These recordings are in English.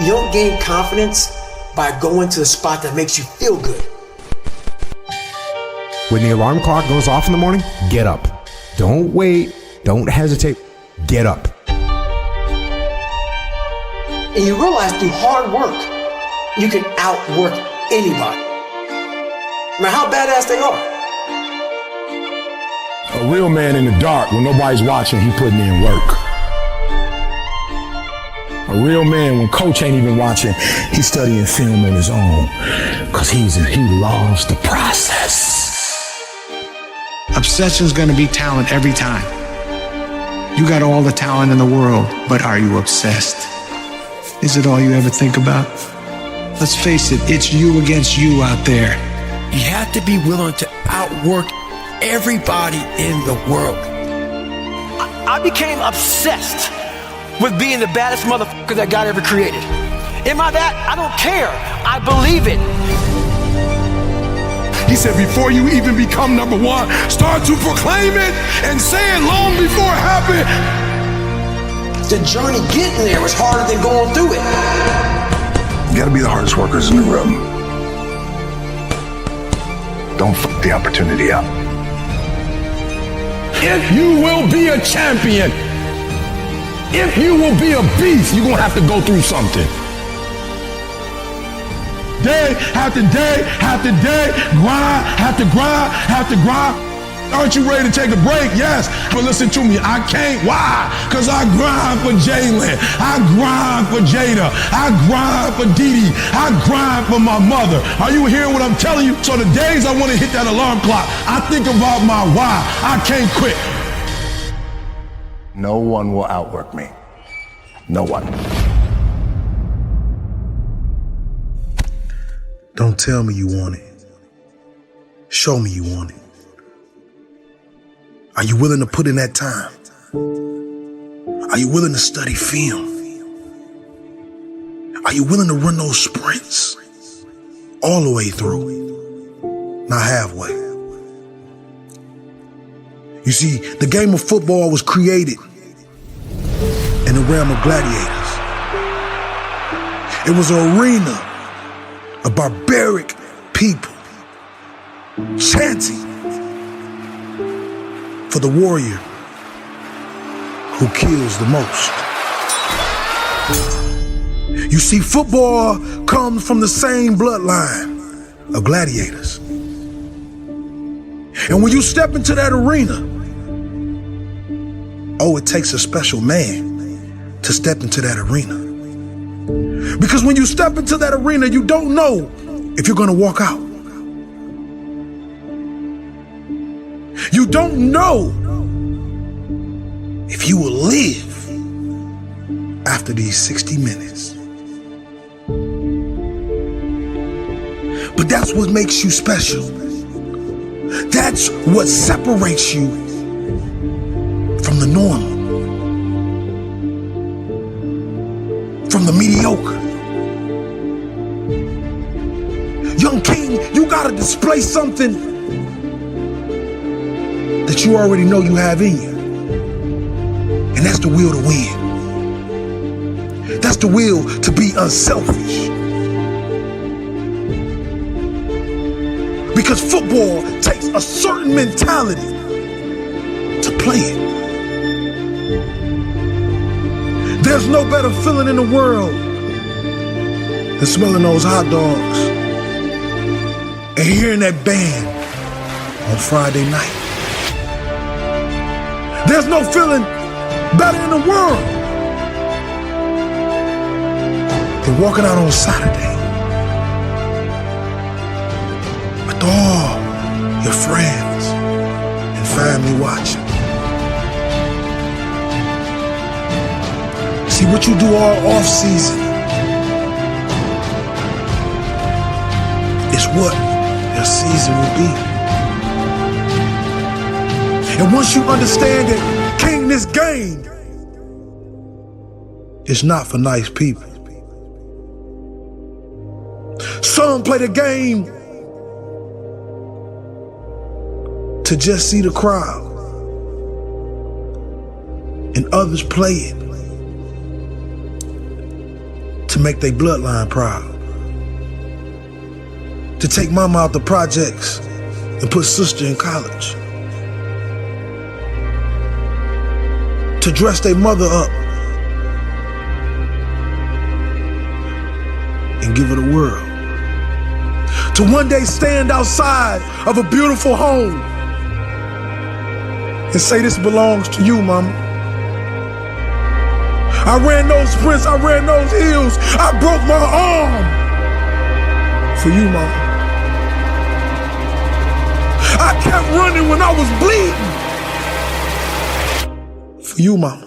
You don't gain confidence by going to the spot that makes you feel good. When the alarm clock goes off in the morning, get up. Don't wait. Don't hesitate. Get up. And you realize through hard work, you can outwork anybody, no matter how badass they are. A real man in the dark, when nobody's watching, he putting in work. A real man, when coach ain't even watching, he's studying film on his own, because he loves the process. Obsession's gonna be talent every time. You got all the talent in the world, but are you obsessed? Is it all you ever think about? Let's face it, it's you against you out there. You have to be willing to outwork everybody in the world. I became obsessed with being the baddest motherfucker that God ever created. Am I that? I don't care. I believe it. He said, before you even become number one, start to proclaim it and say it long before it happened. The journey getting there was harder than going through it. You gotta be the hardest workers in the room. Don't fuck the opportunity up. If you will be a champion, if you will be a beast, you're gonna have to go through something. Day after day after day, grind, have to grind. Aren't you ready to take a break? Yes, but listen to me, I can't. Why? Because I grind for Jalen, I grind for Jada, I grind for Dee Dee, I grind for my mother. Are you hearing what I'm telling you? So the days I want to hit that alarm clock, I think about my why. I can't quit. No one will outwork me. No one. Don't tell me you want it. Show me you want it. Are you willing to put in that time? Are you willing to study film? Are you willing to run those sprints all the way through, not halfway? You see, the game of football was created in the realm of gladiators. It was an arena of barbaric people chanting for the warrior who kills the most. You see, football comes from the same bloodline of gladiators. And when you step into that arena, oh, it takes a special man to step into that arena. Because when you step into that arena, you don't know if you're gonna walk out. You don't know if you will live after these 60 minutes. But that's what makes you special. That's what separates you from the normal, from the mediocre. Young king, you gotta display something that you already know you have in you. And that's the will to win. That's the will to be unselfish. Because football takes a certain mentality to play it. There's no better feeling in the world than smelling those hot dogs and hearing that band on Friday night. There's no feeling better in the world than walking out on Saturday with all your friends and family watching. See, what you do all off season is what your season will be. And once you understand that, King, this game is not for nice people. Some play the game to just see the crowd, and others play it to make their bloodline proud. To take mama out the projects and put sister in college. To dress their mother up and give her the world. To one day stand outside of a beautiful home and say, this belongs to you, mama. I ran those sprints, I ran those hills, I broke my arm for you, mama. I kept running when I was bleeding for you, mama.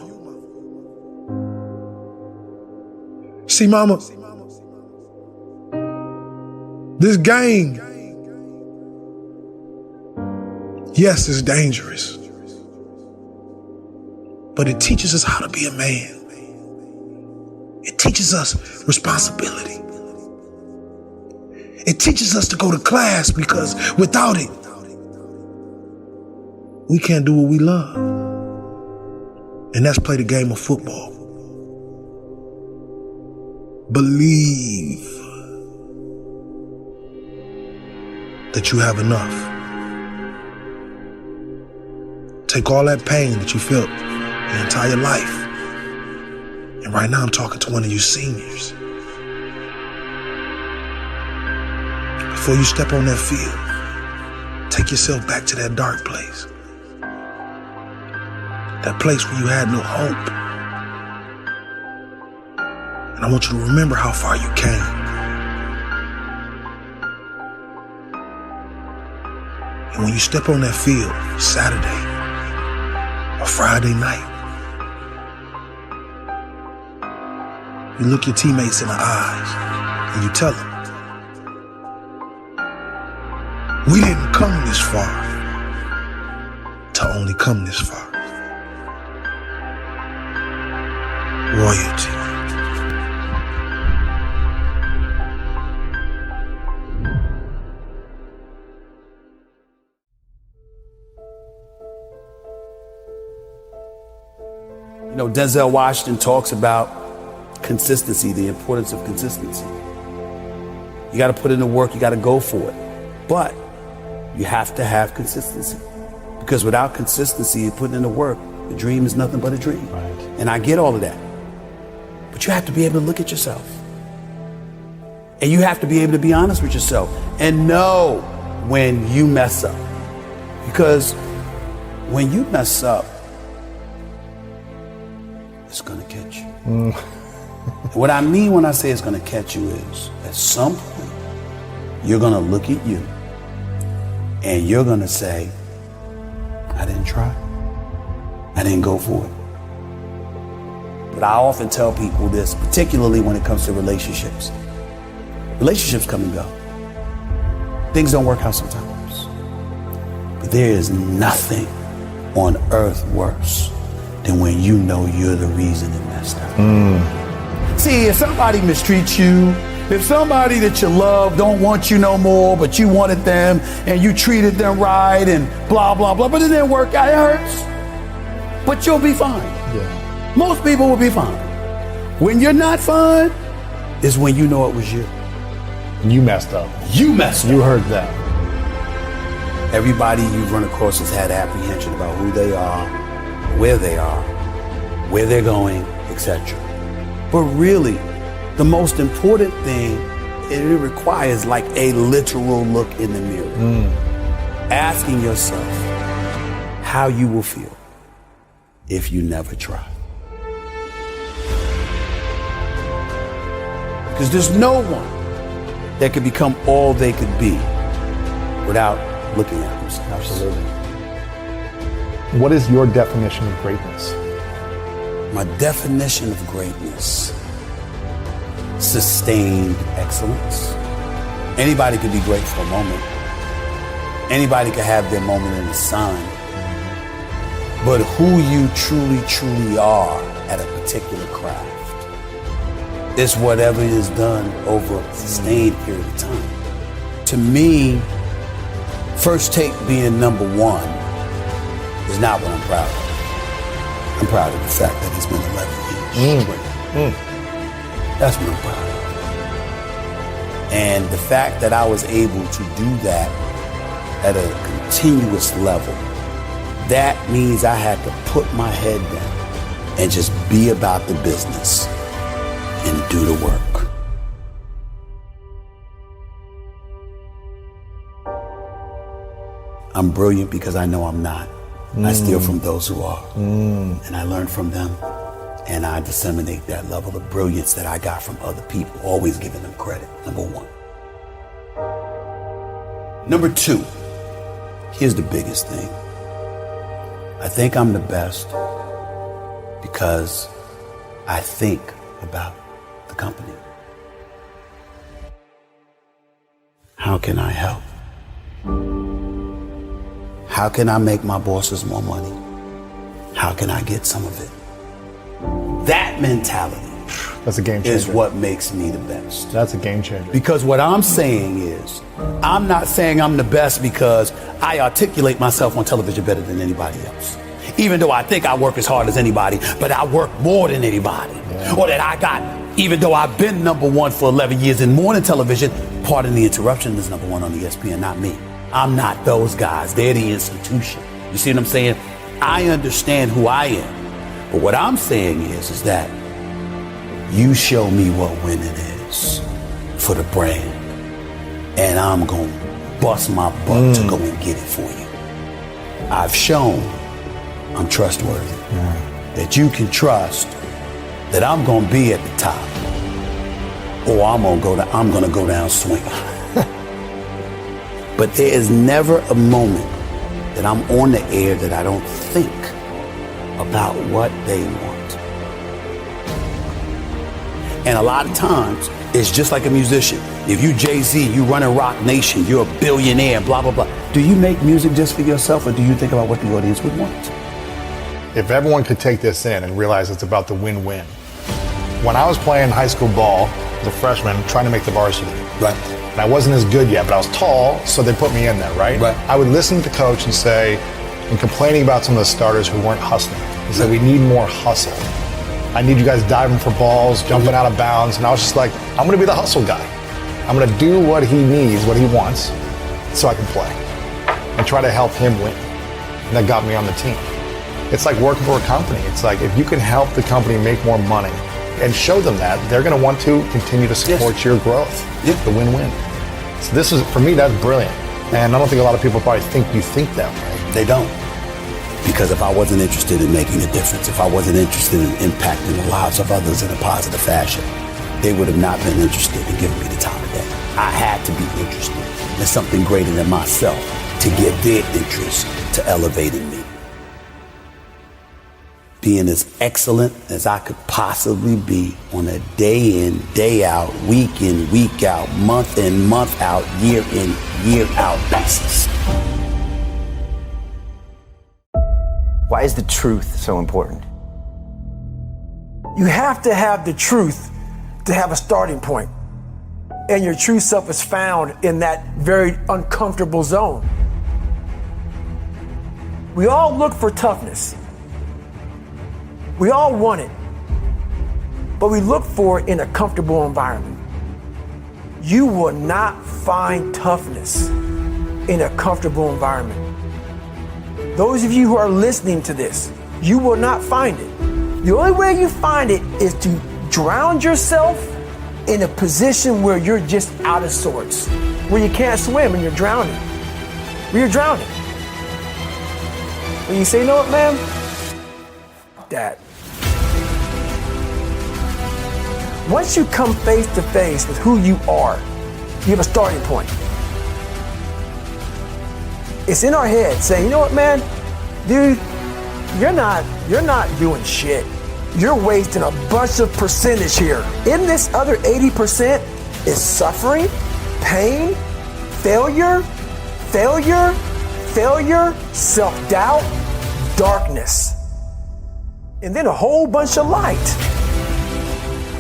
See, mama, this game, yes, it's dangerous, but it teaches us how to be a man. It teaches us responsibility. It teaches us to go to class, because without it, we can't do what we love. And that's play the game of football. Believe that you have enough. Take all that pain that you felt your entire life. And right now I'm talking to one of you seniors. Before you step on that field, take yourself back to that dark place. That place where you had no hope. And I want you to remember how far you came. And when you step on that field, Saturday or Friday night, you look your teammates in the eyes and you tell them, we didn't come this far to only come this far. Royalty. You know, Denzel Washington talks about consistency, the importance of consistency. You got to put in the work, you got to go for it. But you have to have consistency. Because without consistency and putting in the work, the dream is nothing but a dream. Right. And I get all of that. But you have to be able to look at yourself. And you have to be able to be honest with yourself and know when you mess up. Because when you mess up, it's gonna catch you. What I mean when I say it's gonna catch you is, at some point, you're gonna look at you and you're gonna say, I didn't try. I didn't go for it. But I often tell people this, particularly when it comes to relationships. Relationships come and go. Things don't work out sometimes. But there is nothing on earth worse than when you know you're the reason it messed up. See, if somebody mistreats you, if somebody that you love don't want you no more, but you wanted them and you treated them right and blah, blah, blah, but it didn't work out, it hurts. But you'll be fine. Yeah. Most people will be fine. When you're not fine is when you know it was you. You messed up. You messed up. You hurt them. Everybody you've run across has had apprehension about who they are, where they're going, etc. But really, the most important thing, it requires like a literal look in the mirror. Asking yourself how you will feel if you never try. Because there's no one that could become all they could be without looking at themselves. Absolutely. What is your definition of greatness? My definition of greatness: sustained excellence. Anybody could be great for a moment. Anybody could have their moment in the sun. But who you truly, truly are at a particular craft is whatever is done over a sustained period of time. To me, First Take being number one is not what I'm proud of. I'm proud of the fact that it's been 11 years straight. That's what I'm proud of. And the fact that I was able to do that at a continuous level, that means I had to put my head down and just be about the business and do the work. I'm brilliant because I know I'm not. I steal from those who are. And I learn from them. And I disseminate that level of brilliance that I got from other people, always giving them credit, number one. Number two, here's the biggest thing. I think I'm the best because I think about the company. How can I help? How can I make my bosses more money? How can I get some of it? That mentality That's a game changer. is what makes me the best. That's a game changer. Because what I'm saying is, I'm not saying I'm the best because I articulate myself on television better than anybody else. Even though I think I work as hard as anybody, but I work more than anybody. Yeah. Or that I got, even though I've been number one for 11 years in morning television, pardon the interruption, is number one on ESPN, not me. I'm not those guys. They're the institution. You see what I'm saying? I understand who I am. But what I'm saying is that you show me what winning is for the brand, and I'm going to bust my butt to go and get it for you. I've shown I'm trustworthy, that you can trust that I'm going to be at the top, or I'm going to go down swinging. But there is never a moment that I'm on the air that I don't think about what they want. And a lot of times, it's just like a musician. If you Jay-Z, you running Rock Nation, you're a billionaire, blah, blah, blah. Do you make music just for yourself, or do you think about what the audience would want? If everyone could take this in and realize it's about the win-win. When I was playing high school ball as a freshman, trying to make the varsity. Right. And I wasn't as good yet, but I was tall, so they put me in there, right? Right. I would listen to the coach and say, and complaining about some of the starters who weren't hustling. He said, we need more hustle. I need you guys diving for balls, jumping out of bounds. And I was just like, I'm going to be the hustle guy. I'm going to do what he needs, what he wants, so I can play and try to help him win. And that got me on the team. It's like working for a company. It's like if you can help the company make more money and show them that, they're going to want to continue to support your growth. The win-win. So this is, for me, that's brilliant. And I don't think a lot of people probably think you think that way. They don't. Because if I wasn't interested in making a difference, if I wasn't interested in impacting the lives of others in a positive fashion, they would have not been interested in giving me the time of day. I had to be interested in something greater than myself to get their interest to elevating me. Being as excellent as I could possibly be on a day in, day out, week in, week out, month in, month out, year in, year out basis. Why is the truth so important? You have to have the truth to have a starting point. And your true self is found in that very uncomfortable zone. We all look for toughness. We all want it. But we look for it in a comfortable environment. You will not find toughness in a comfortable environment. Those of you who are listening to this, you will not find it. The only way you find it is to drown yourself in a position where you're just out of sorts, where you can't swim and you're drowning. Where you're drowning. When you say, you know what, man? That. Once you come face to face with who you are, you have a starting point. It's in our head saying, you know what, man? Dude, you're not doing shit. You're wasting a bunch of percentage here. In this other 80% is suffering, pain, failure, self-doubt, darkness, and then a whole bunch of light.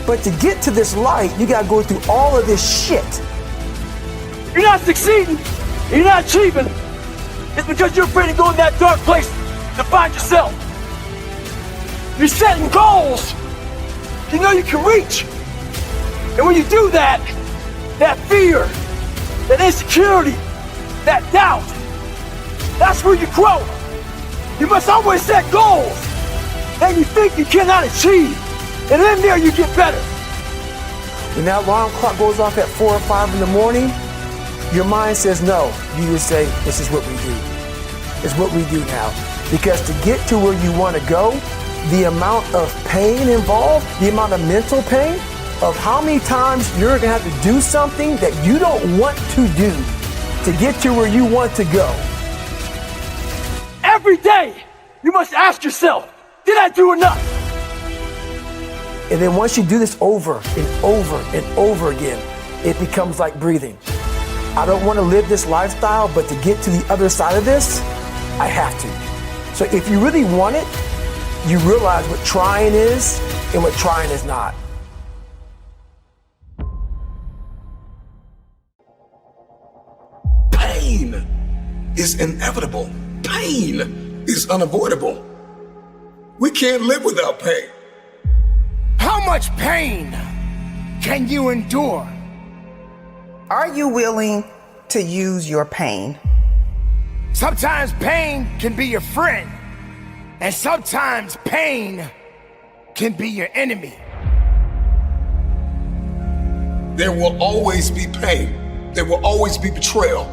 But to get to this light, you gotta go through all of this shit. You're not succeeding, you're not achieving. It's because you're afraid to go in that dark place to find yourself. You're setting goals you know you can reach, And when you do that, that fear, that insecurity, that doubt, that's where you grow. You must always set goals that you think you cannot achieve. And in there you get better. When that alarm clock goes off at 4 or 5 in the morning, your mind says no. You just say, this is what we do. It's what we do now. Because to get to where you want to go, the amount of pain involved, the amount of mental pain, of how many times you're going to have to do something that you don't want to do to get to where you want to go. Every day, you must ask yourself, did I do enough? And then once you do this over and over and over again, it becomes like breathing. I don't want to live this lifestyle, but to get to the other side of this, I have to. So if you really want it, you realize what trying is and what trying is not. Pain is inevitable. Pain is unavoidable. We can't live without pain. How much pain can you endure? Are you willing to use your pain? Sometimes pain can be your friend, and sometimes pain can be your enemy. There will always be pain. There will always be betrayal.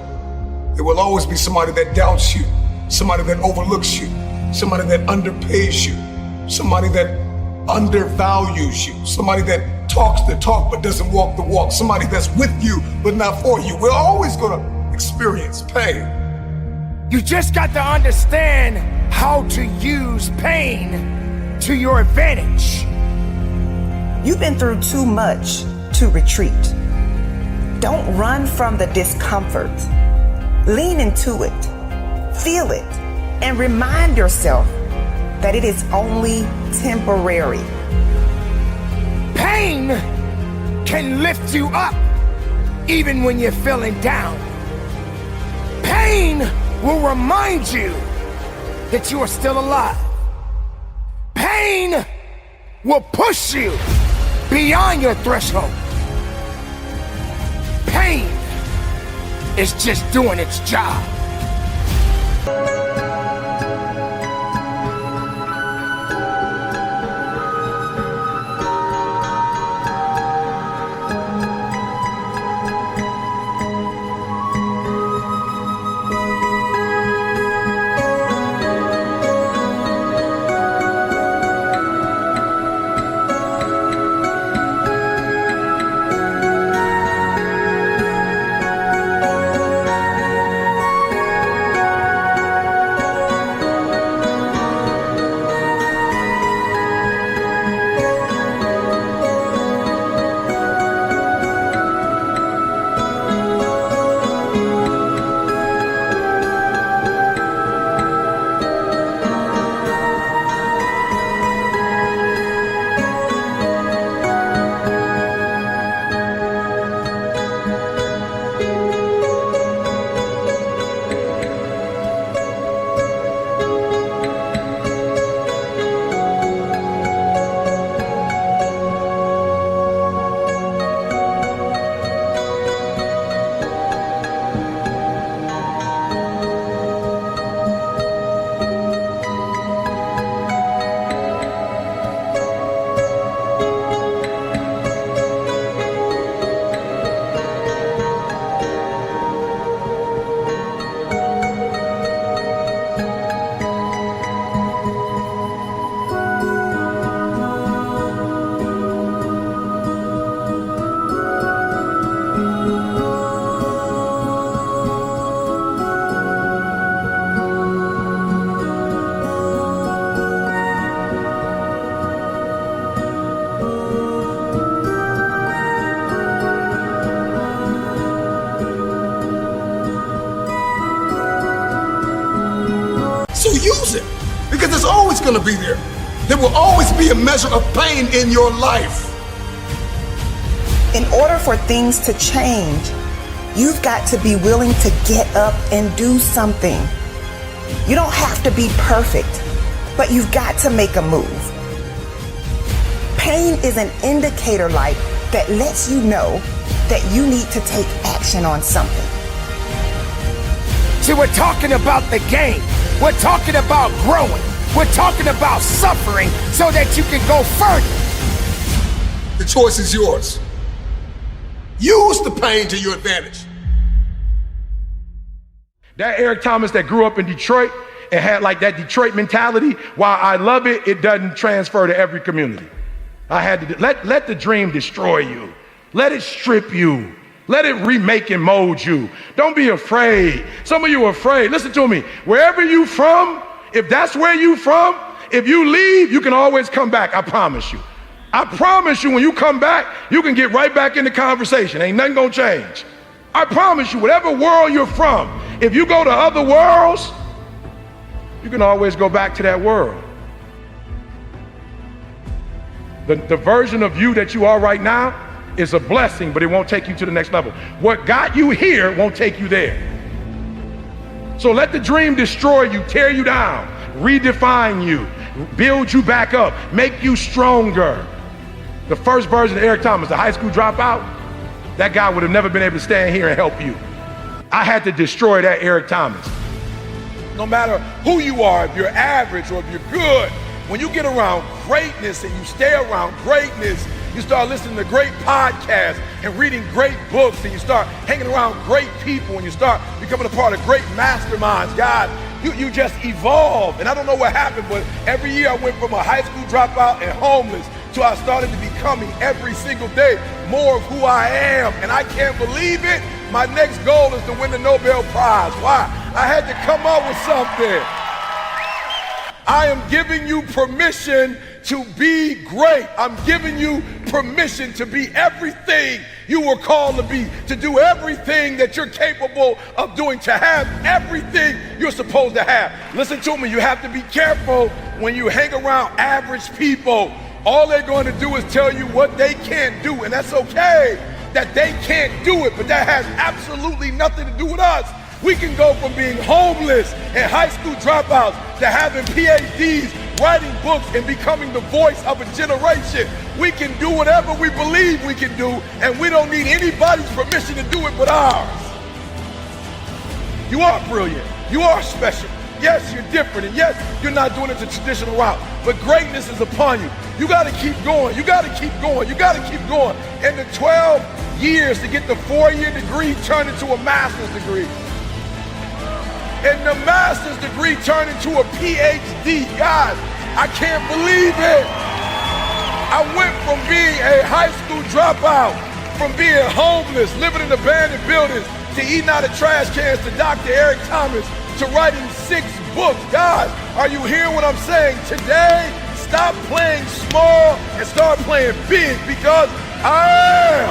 There will always be somebody that doubts you, somebody that overlooks you, somebody that underpays you, somebody that undervalues you, somebody that talks the talk but doesn't walk the walk, somebody that's with you but not for you. We're always going to experience pain. You just got to understand how to use pain to your advantage. You've been through too much to retreat. Don't run from the discomfort. Lean into it, feel it, and remind yourself that it is only temporary. Pain can lift you up even when you're feeling down. Pain will remind you that you are still alive. Pain will push you beyond your threshold. Pain is just doing its job. So use it, because it's always going to be there. There will always be a measure of pain in your life. In order for things to change, you've got to be willing to get up and do something. You don't have to be perfect, but you've got to make a move. Pain is an indicator light that lets you know that you need to take action on something. See, we're talking about the game. We're talking about growing. We're talking about suffering so that you can go further. The choice is yours. Use the pain to your advantage. That Eric Thomas that grew up in Detroit and had like that Detroit mentality, while I love it, it doesn't transfer to every community. I had to let the dream destroy you. Let it strip you. Let it remake and mold you. Don't be afraid. Some of you are afraid. Listen to me. Wherever you from, if that's where you from, if you leave, you can always come back. I promise you. I promise you, when you come back, you can get right back in the conversation. Ain't nothing gonna change. I promise you, whatever world you're from, if you go to other worlds, you can always go back to that world. The version of you that you are right now is a blessing, but it won't take you to the next level. What got you here won't take you there. So let the dream destroy you, tear you down, redefine you, build you back up, make you stronger. The first version of Eric Thomas, the high school dropout, that guy would have never been able to stand here and help you. I had to destroy that Eric Thomas. No matter who you are, if you're average or if you're good, when you get around greatness and you stay around greatness, you start listening to great podcasts and reading great books, and you start hanging around great people, and you start becoming a part of great masterminds. God, you just evolve. And I don't know what happened, but every year I went from a high school dropout and homeless to I started to becoming every single day more of who I am. And I can't believe it. My next goal is to win the Nobel Prize. Why? I had to come up with something. I am giving you permission to be great. I'm giving you permission to be everything you were called to be, to do everything that you're capable of doing, to have everything you're supposed to have. Listen to me, you have to be careful when you hang around average people. All they're going to do is tell you what they can't do, and that's okay that they can't do it, but that has absolutely nothing to do with us. We can go from being homeless and high school dropouts to having PhDs, writing books, and becoming the voice of a generation. We can do whatever we believe we can do, and we don't need anybody's permission to do it but ours. You are brilliant. You are special. Yes, you're different, and yes, you're not doing it the traditional route, but greatness is upon you. You got to keep going. You got to keep going. You got to keep going. And the 12 years to get the 4-year degree turned into a master's degree. And the master's degree turned into a PhD. God, I can't believe it. I went from being a high school dropout, from being homeless, living in abandoned buildings, to eating out of trash cans, to Dr. Eric Thomas, to writing 6 books. God, are you hearing what I'm saying? Today, stop playing small and start playing big, because I am.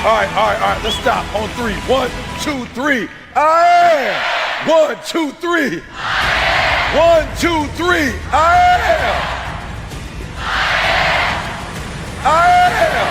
All right, let's stop on 3. 1, 2, 3. I am. 1, 2, 3. 1, 2, 3. I am. I am.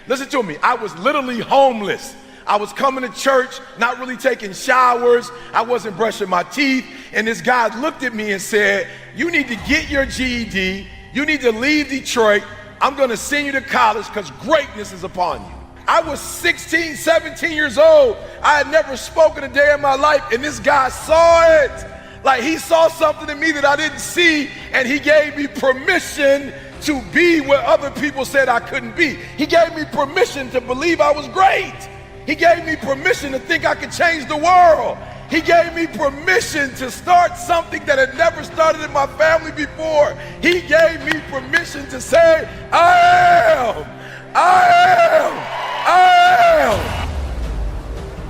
Listen to me, I was literally homeless. I was coming to church, not really taking showers. I wasn't brushing my teeth. And this guy looked at me and said, you need to get your GED. You need to leave Detroit. I'm going to send you to college because greatness is upon you. I was 16, 17 years old. I had never spoken a day in my life. And this guy saw it. Like, he saw something in me that I didn't see. And he gave me permission to be where other people said I couldn't be. He gave me permission to believe I was great. He gave me permission to think I could change the world. He gave me permission to start something that had never started in my family before. He gave me permission to say, I am.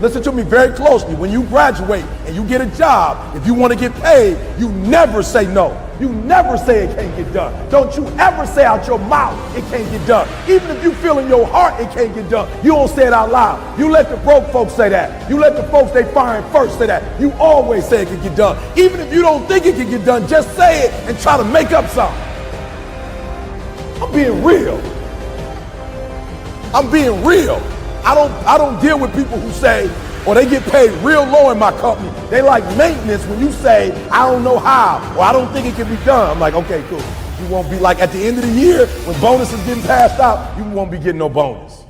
Listen to me very closely. When you graduate and you get a job, if you want to get paid, you never say no. You never say it can't get done. Don't you ever say out your mouth it can't get done. Even if you feel in your heart it can't get done, you don't say it out loud. You let the broke folks say that. You let the folks they firing first say that. You always say it can get done. Even if you don't think it can get done, just say it and try to make up something. I'm being real. I'm being real. I don't deal with people who say, or they get paid real low in my company. They like maintenance when you say, I don't know how, or I don't think it can be done. I'm like, okay, cool. You won't be like, at the end of the year, when bonus is getting passed out, you won't be getting no bonus.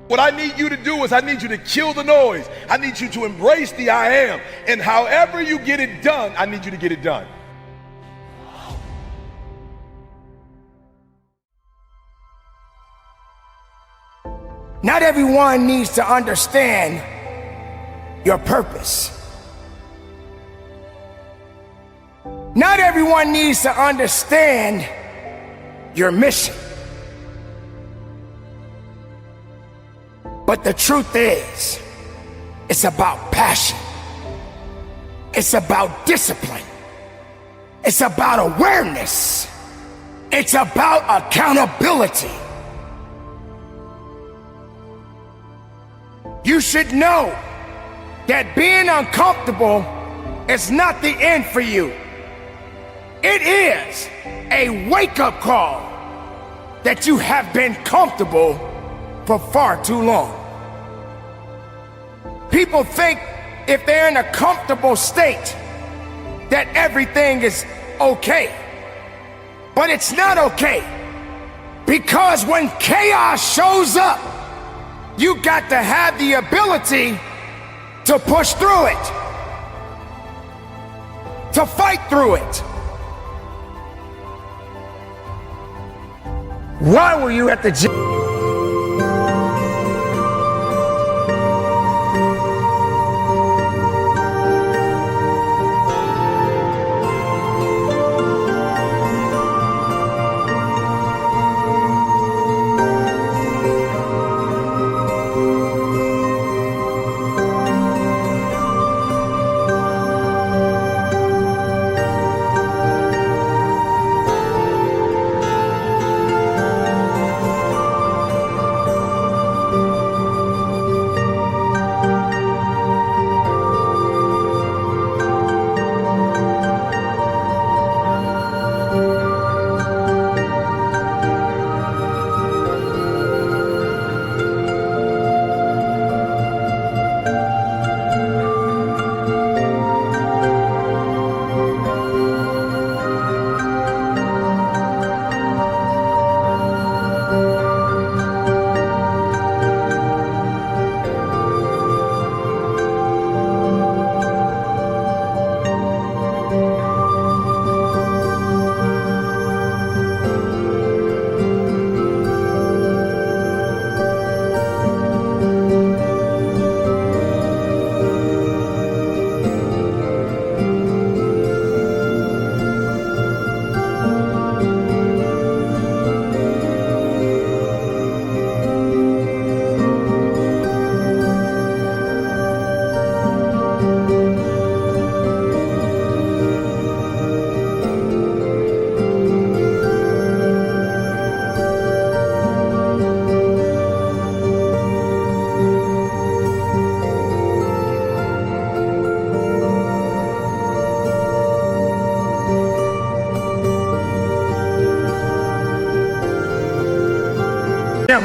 What I need you to do is I need you to kill the noise. I need you to embrace the I am. And however you get it done, I need you to get it done. Not everyone needs to understand your purpose. Not everyone needs to understand your mission. But the truth is, it's about passion. It's about discipline. It's about awareness. It's about accountability. You should know that being uncomfortable is not the end for you. It is a wake-up call that you have been comfortable for far too long. People think if they're in a comfortable state that everything is okay. But it's not okay. Because when chaos shows up, you got to have the ability to push through it, to fight through it. Why were you at the gym?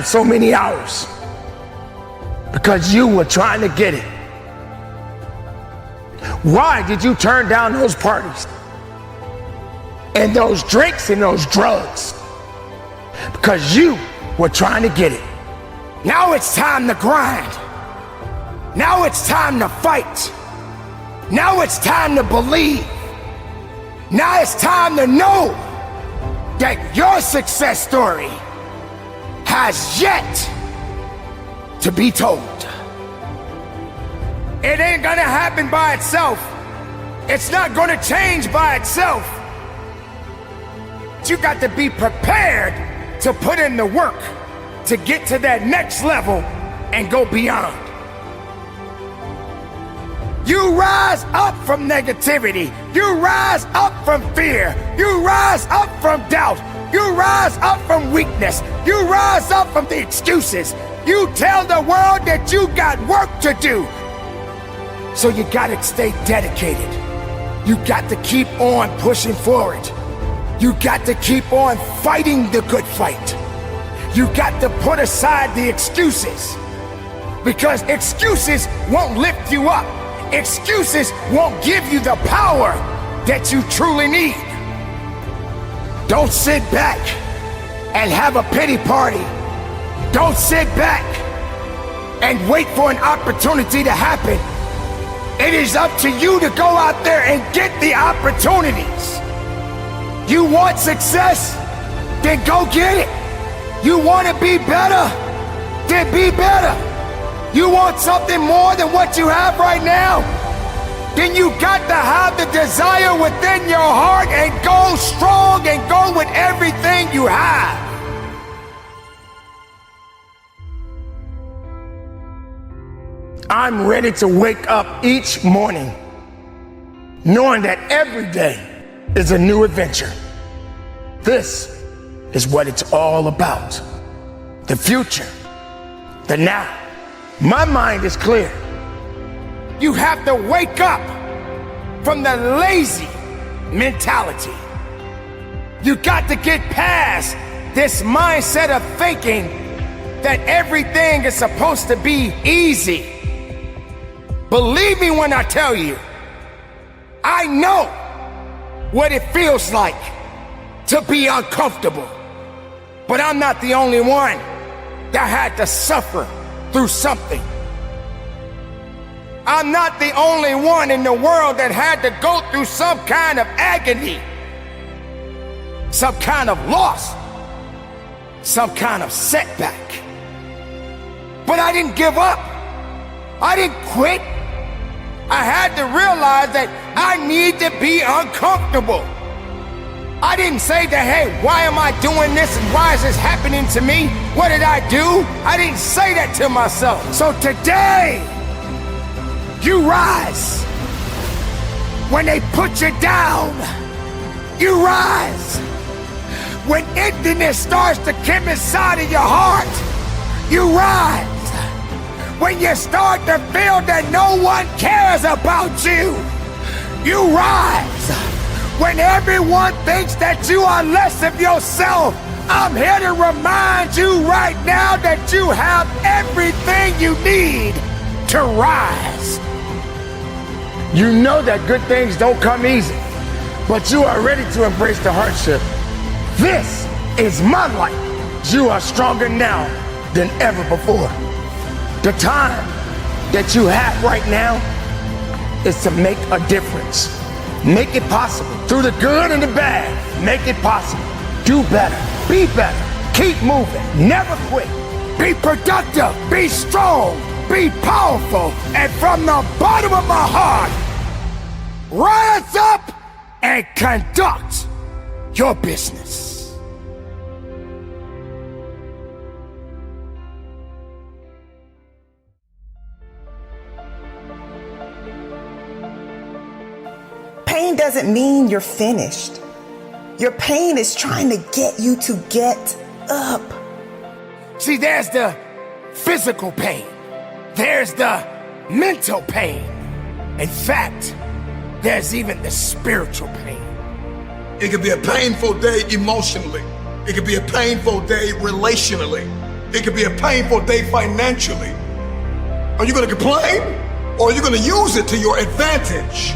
So many hours because you were trying to get it. Why did you turn down those parties and those drinks and those drugs? Because you were trying to get it. Now it's time to grind. Now it's time to fight. Now it's time to believe. Now it's time to know that your success story has yet to be told. It ain't gonna happen by itself. It's not gonna change by itself. You got to be prepared to put in the work to get to that next level and go beyond. You rise up from negativity. You rise up from fear. You rise up from doubt. You rise up from weakness. You rise up from the excuses. You tell the world that you got work to do. So you gotta stay dedicated. You got to keep on pushing forward. You got to keep on fighting the good fight. You got to put aside the excuses, because excuses won't lift you up. Excuses won't give you the power that you truly need. Don't sit back and have a pity party. Don't sit back and wait for an opportunity to happen. It is up to you to go out there and get the opportunities. You want success? Then go get it. You want to be better? Then be better. You want something more than what you have right now? Then you got to have the desire within your heart and go strong and go with everything you have. I'm ready to wake up each morning knowing that every day is a new adventure. This is what it's all about. The future, the now. My mind is clear. You have to wake up from the lazy mentality. You got to get past this mindset of thinking that everything is supposed to be easy. Believe me when I tell you, I know what it feels like to be uncomfortable. But I'm not the only one that had to suffer through something. I'm not the only one in the world that had to go through some kind of agony, some kind of loss, some kind of setback. But I didn't give up. I didn't quit. I had to realize that I need to be uncomfortable. I didn't say that, hey, why am I doing this and why is this happening to me? What did I do? I didn't say that to myself. So today, you rise. When they put you down, you rise. When emptiness starts to come inside of your heart, you rise. When you start to feel that no one cares about you, you rise. When everyone thinks that you are less of yourself, I'm here to remind you right now that you have everything you need to rise. You know that good things don't come easy, but you are ready to embrace the hardship. This is my life. You are stronger now than ever before. The time that you have right now is to make a difference. Make it possible. Through the good and the bad, make it possible. Do better. Be better. Keep moving. Never quit. Be productive. Be strong. Be powerful. And from the bottom of my heart, rise up and conduct your business. Pain doesn't mean you're finished. Your pain is trying to get you to get up. See, there's the physical pain. There's the mental pain. In fact, there's even the spiritual pain. It could be a painful day emotionally. It could be a painful day relationally. It could be a painful day financially. Are you going to complain, or are you going to use it to your advantage?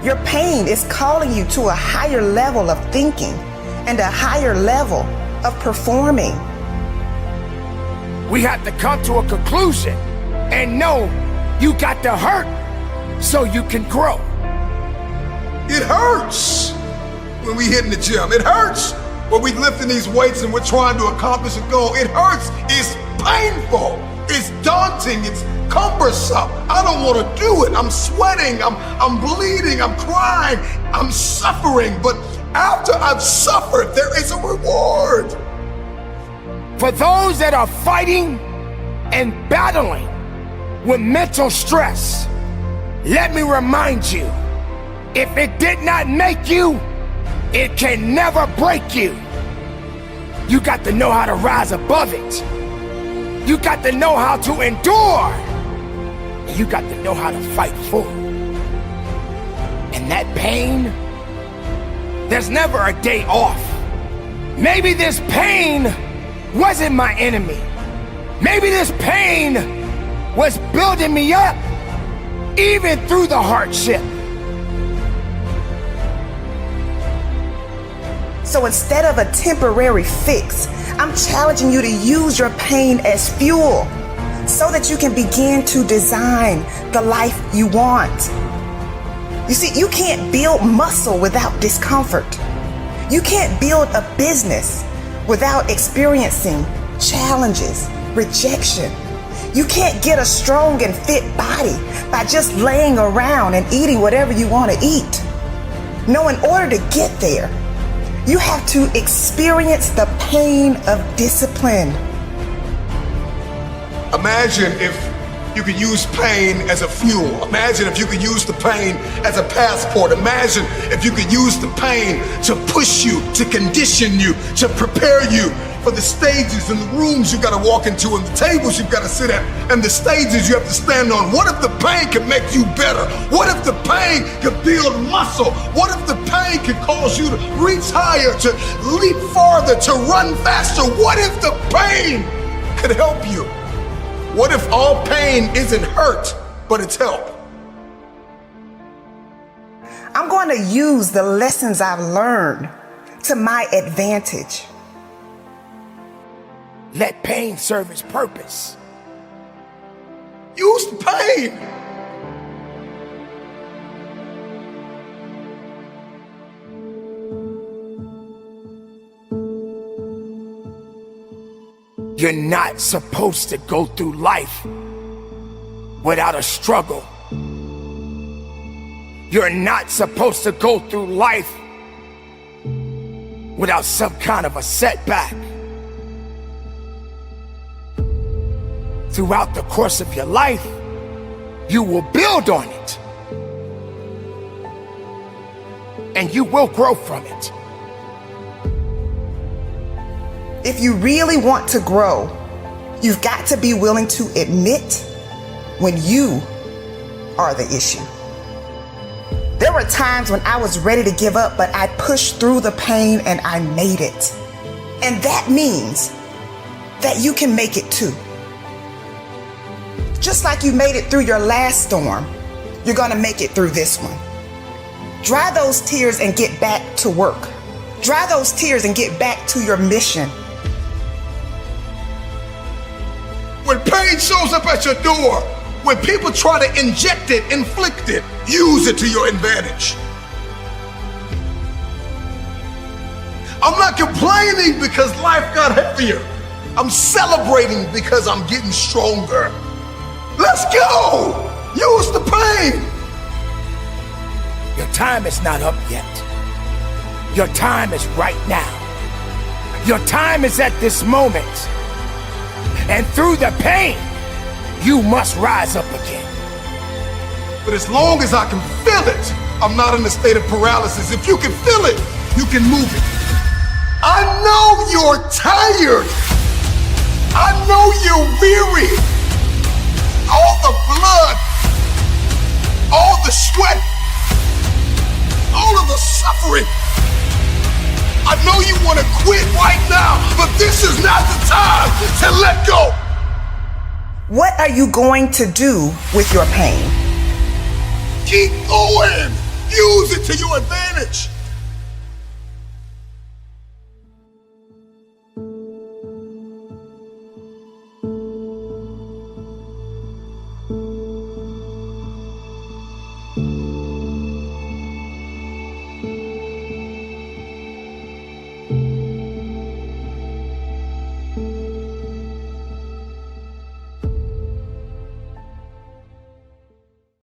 Your pain is calling you to a higher level of thinking and a higher level of performing. We have to come to a conclusion and know you got to hurt so you can grow. It hurts when we hit in the gym. It hurts when we lifting these weights and we're trying to accomplish a goal. It hurts. It's painful. It's daunting. It's cumbersome. I don't want to do it. I'm sweating. I'm bleeding. I'm crying. I'm suffering. But after I've suffered, there is a reward. For those that are fighting and battling with mental stress, let me remind you, if it did not make you, it can never break you. You got to know how to rise above it. You got to know how to endure. And you got to know how to fight forward. And that pain, there's never a day off. Maybe this pain wasn't my enemy. Maybe this pain was building me up, even through the hardship. So instead of a temporary fix, I'm challenging you to use your pain as fuel so that you can begin to design the life you want. You see, you can't build muscle without discomfort. You can't build a business without experiencing challenges, rejection. You can't get a strong and fit body by just laying around and eating whatever you want to eat. No, in order to get there, you have to experience the pain of discipline. Imagine if you could use pain as a fuel. Imagine if you could use the pain as a passport. Imagine if you could use the pain to push you, to condition you, to prepare you for the stages and the rooms you gotta walk into and the tables you've gotta sit at and the stages you have to stand on. What if the pain could make you better? What if the pain could build muscle? What if the pain could cause you to reach higher, to leap farther, to run faster? What if the pain could help you? What if all pain isn't hurt, but it's help? I'm going to use the lessons I've learned to my advantage. Let pain serve its purpose. Use the pain. You're not supposed to go through life without a struggle. You're not supposed to go through life without some kind of a setback. Throughout the course of your life, you will build on it. And you will grow from it. If you really want to grow, you've got to be willing to admit when you are the issue. There were times when I was ready to give up, but I pushed through the pain and I made it. And that means that you can make it too. Just like you made it through your last storm, you're gonna make it through this one. Dry those tears and get back to work. Dry those tears and get back to your mission. When pain shows up at your door, when people try to inject it, inflict it, use it to your advantage. I'm not complaining because life got heavier. I'm celebrating because I'm getting stronger. Let's go! Use the pain! Your time is not up yet. Your time is right now. Your time is at this moment. And through the pain, you must rise up again. But as long as I can feel it, I'm not in a state of paralysis. If you can feel it, you can move it. I know you're tired. I know you're weary. All the blood, all the sweat, all of the suffering. I know you want to quit right now, but this is not the time to let go. What are you going to do with your pain? Keep going. Use it to your advantage.